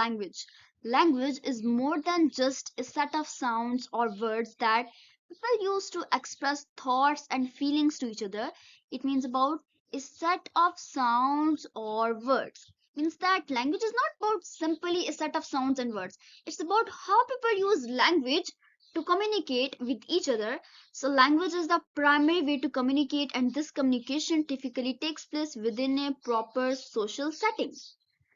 language. Language is more than just a set of sounds or words that people use to express thoughts and feelings to each other. It means about a set of sounds or words. Means that language is not about simply a set of sounds and words. It's about how people use language to communicate with each other. So language is the primary way to communicate, and this communication typically takes place within a proper social setting.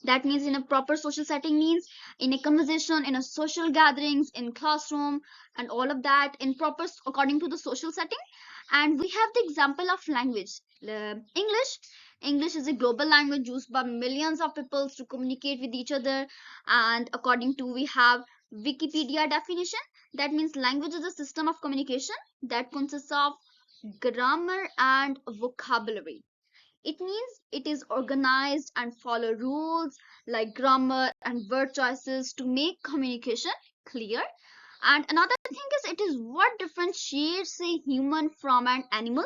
That means in a proper social setting means in a conversation, in a social gatherings, in classroom, and all of that in proper according to the social setting. And we have the example of language. English. English is a global language used by millions of people to communicate with each other. And according to we have Wikipedia definition, that means language is a system of communication that consists of grammar and vocabulary. It means it is organized and follow rules like grammar and word choices to make communication clear. And another thing is it is what differentiates a human from an animal,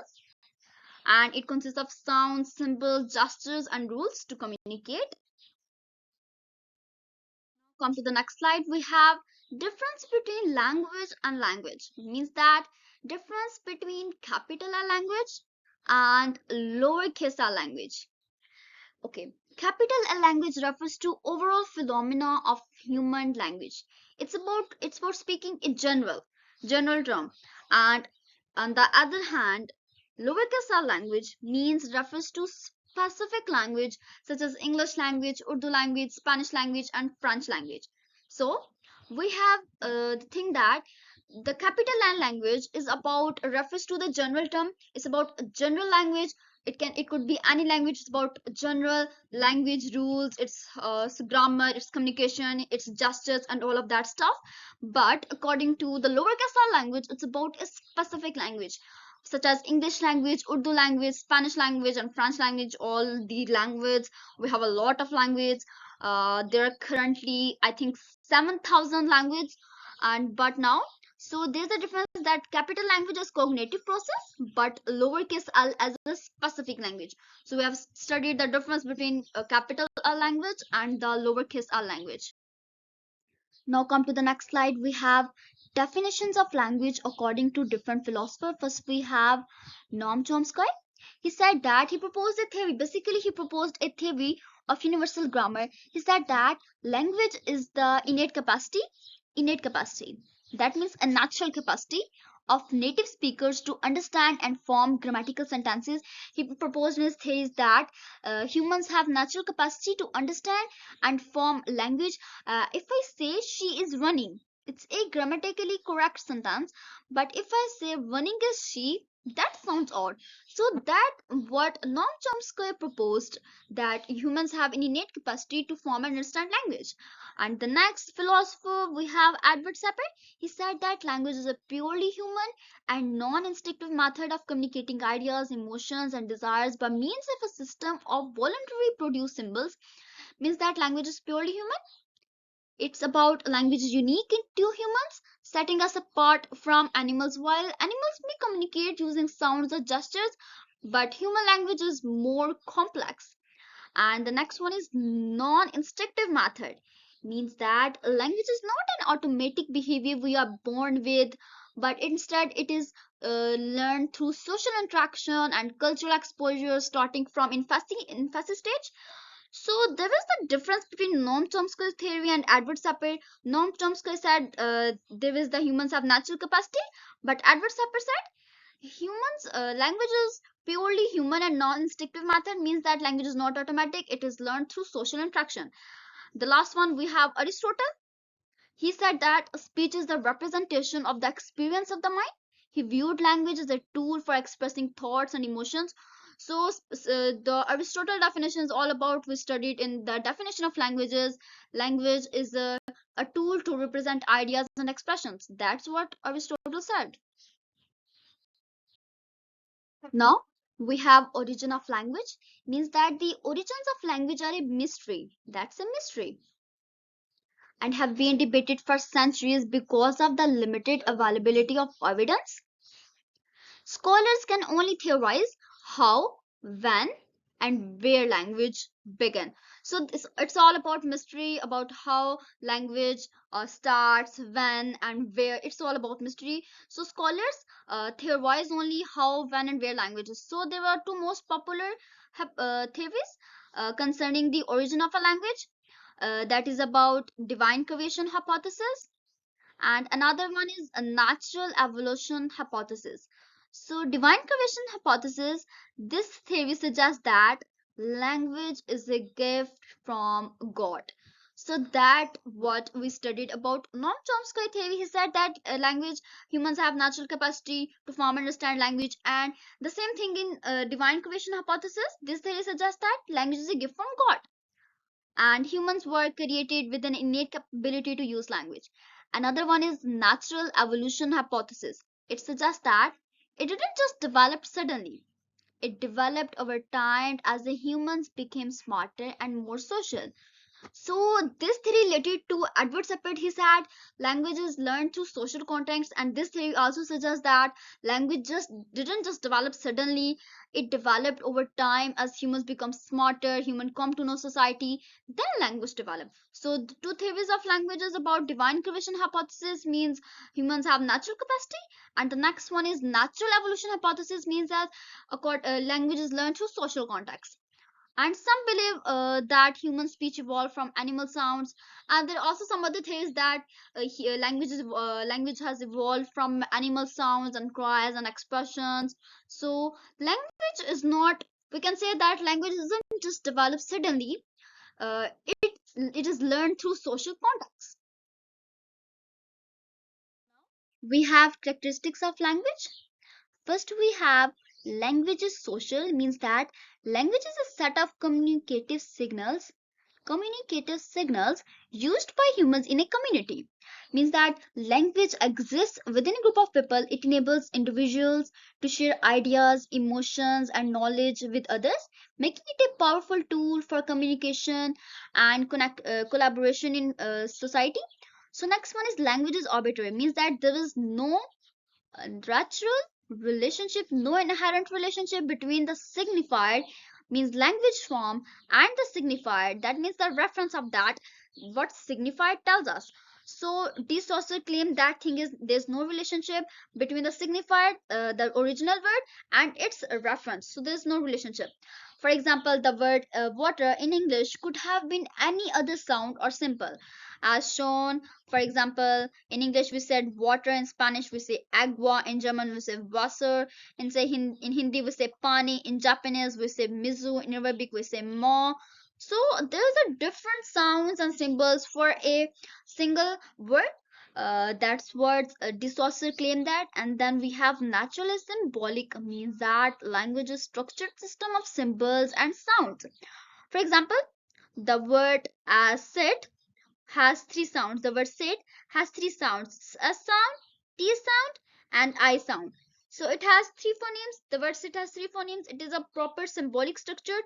and it consists of sounds, symbols, gestures, and rules to communicate. Come to the next slide. We have difference between language and language. It means that difference between capital L language and lowercase l language. Okay, capital L language refers to overall phenomena of human language. It's about speaking in general term, and on the other hand, lowercase l language means refers to specific language such as English language, Urdu language, Spanish language, and French language. So we have the thing that the capital N language is about refers to the general term. It's about a general language. It could be any language. It's about general language rules, its grammar, its communication, its gestures, and all of that stuff. But according to the lowercase r language, it's about a specific language such as English language, Urdu language, Spanish language, and French language. All the language, we have a lot of language. There are currently I think 7,000 language, and but now, so there's a difference that capital language is cognitive process, but lowercase l as a specific language. So we have studied the difference between a capital L language and the lowercase l language. Now come to the next slide. We have definitions of language according to different philosophers. First we have Noam Chomsky. He said that he proposed a theory. Basically, he proposed a theory of universal grammar. He said that language is the innate capacity. That means a natural capacity of native speakers to understand and form grammatical sentences. He proposed in his theories that humans have natural capacity to understand and form language. If I say she is running, it's a grammatically correct sentence. But if I say running is she, that sounds odd. So that what Noam Chomsky proposed, that humans have an innate capacity to form and understand language. And the next philosopher we have Edward Sapir. He said that language is a purely human and non-instinctive method of communicating ideas, emotions, and desires by means of a system of voluntarily produced symbols. Means that language is purely human. It's about language is unique to humans, setting us apart from animals. While animals may communicate using sounds or gestures, but human language is more complex. And the next one is non-instinctive method. Means that language is not an automatic behavior we are born with, but instead it is learned through social interaction and cultural exposure starting from infancy stage. So there is the difference between Noam Chomsky's theory and Edward Sapir. Noam Chomsky said there is the humans have natural capacity, but Edward Sapir said humans language is purely human and non-instinctive method. Means that language is not automatic, it is learned through social interaction. The last one we have Aristotle. He said that speech is the representation of the experience of the mind. He viewed language as a tool for expressing thoughts and emotions. So the Aristotle definition is all about, we studied in the definition of languages. Language is a tool to represent ideas and expressions. That's what Aristotle said. Now we have origin of language. Means that the origins of language are a mystery. That's a mystery, and have been debated for centuries because of the limited availability of evidence. Scholars can only theorize how, when, and where language began. So it's all about mystery about how language starts, when, and where. It's all about mystery. So scholars theorize only how, when, and where languages. So there were two most popular theories concerning the origin of a language. That is about divine creation hypothesis, and another one is a natural evolution hypothesis. So divine creation hypothesis, this theory suggests that language is a gift from God. So that what we studied about Noam Chomsky theory. He said that language, humans have natural capacity to form and understand language, and the same thing in divine creation hypothesis. This theory suggests that language is a gift from God, and humans were created with an innate ability to use language. Another one is natural evolution hypothesis. It suggests that it didn't just develop suddenly. It developed over time as the humans became smarter and more social. So this theory related to Edward Seppert. He said language is learned through social context, and this theory also suggests that language just didn't just develop suddenly. It developed over time as humans become smarter, human come to know society, then language developed. So the two theories of languages about divine creation hypothesis means humans have natural capacity, and the next one is natural evolution hypothesis means that language is learned through social context. And some believe that human speech evolved from animal sounds, and there are also some other theories that language has evolved from animal sounds and cries and expressions. So language is not, we can say that language isn't just developed suddenly. It is learned through social context. We have characteristics of language. First, we have language is social, means that language is a set of communicative signals used by humans in a community. Means that language exists within a group of people. It enables individuals to share ideas, emotions, and knowledge with others, making it a powerful tool for communication and collaboration in society. So next one is language is arbitrary, means that there is no natural relationship, no inherent relationship between the signified, means language form, and the signified, that means the reference of that, what signified tells us. So these also claim that thing is there's no relationship between the signified, the original word, and its reference. So there's no relationship. For example, the word water in English could have been any other sound or simple as shown. For example, in English we said water, in Spanish we say agua, in German we say Wasser, in Hindi we say pani, in Japanese we say mizu, in Arabic we say mo. So there's a different sounds and symbols for a single word. That's what Dissaucer claim that. And then we have natural and symbolic, means that language is structured system of symbols and sounds. For example, the word as sit has three sounds. The word sit has three sounds: S sound, T sound, and I sound. So it has three phonemes. The word sit has three phonemes. It is a proper symbolic structure.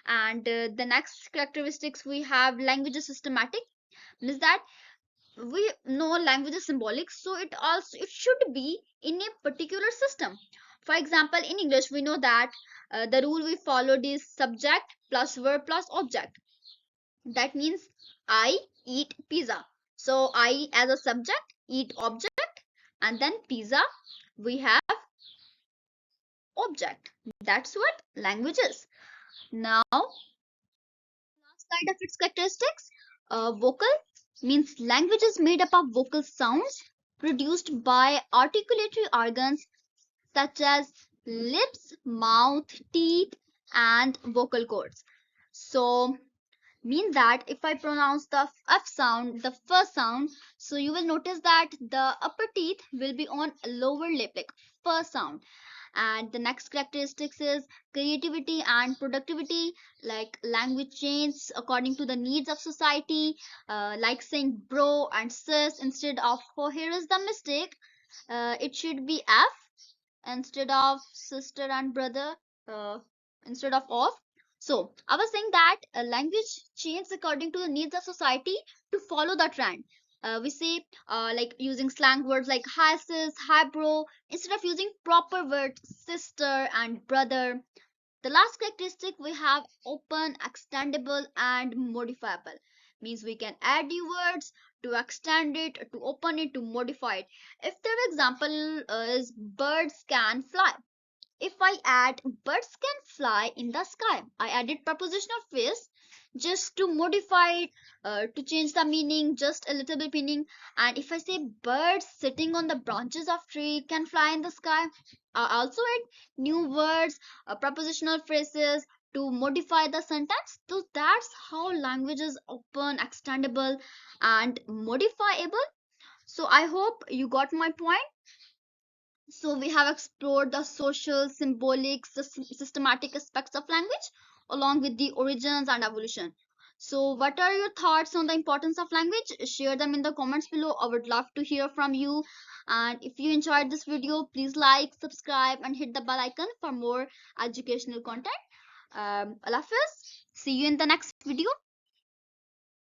And the next characteristics we have language is systematic. Means that we know language is symbolic, so it should be in a particular system. For example, in English we know that the rule we followed is subject plus verb plus object. That means I eat pizza. So I as a subject, eat object, and then pizza we have object. That's what language is. Now, last kind of its characteristics, vocal, means language is made up of vocal sounds produced by articulatory organs such as lips, mouth, teeth, and vocal cords. So mean that if I pronounce the F sound, the first sound, so you will notice that the upper teeth will be on lower lip, like first sound. And the next characteristics is creativity and productivity, like language changes according to the needs of society, like saying bro and sis instead of, oh, here is the mistake, it should be F instead of sister and brother, uh, instead of. So I was saying that language changes according to the needs of society to follow the trend. We say like using slang words like hi sis, hi bro, instead of using proper words sister and brother. The last characteristic we have open, extendable, and modifiable. Means we can add new words to extend it, to open it, to modify it. If the example is birds can fly, if I add birds can fly in the sky, I added prepositional phrase just to modify it, to change the meaning, just a little bit meaning. And if I say birds sitting on the branches of tree can fly in the sky, I also add new words, prepositional phrases to modify the sentence. So that's how language is open, extendable, and modifiable. So I hope you got my point. So we have explored the social, symbolic, systematic aspects of language along with the origins and evolution. So what are your thoughts on the importance of language? Share them in the comments below. I would love to hear from you. And if you enjoyed this video, please like, subscribe, and hit the bell icon for more educational content. Allah Hafiz. See you in the next video.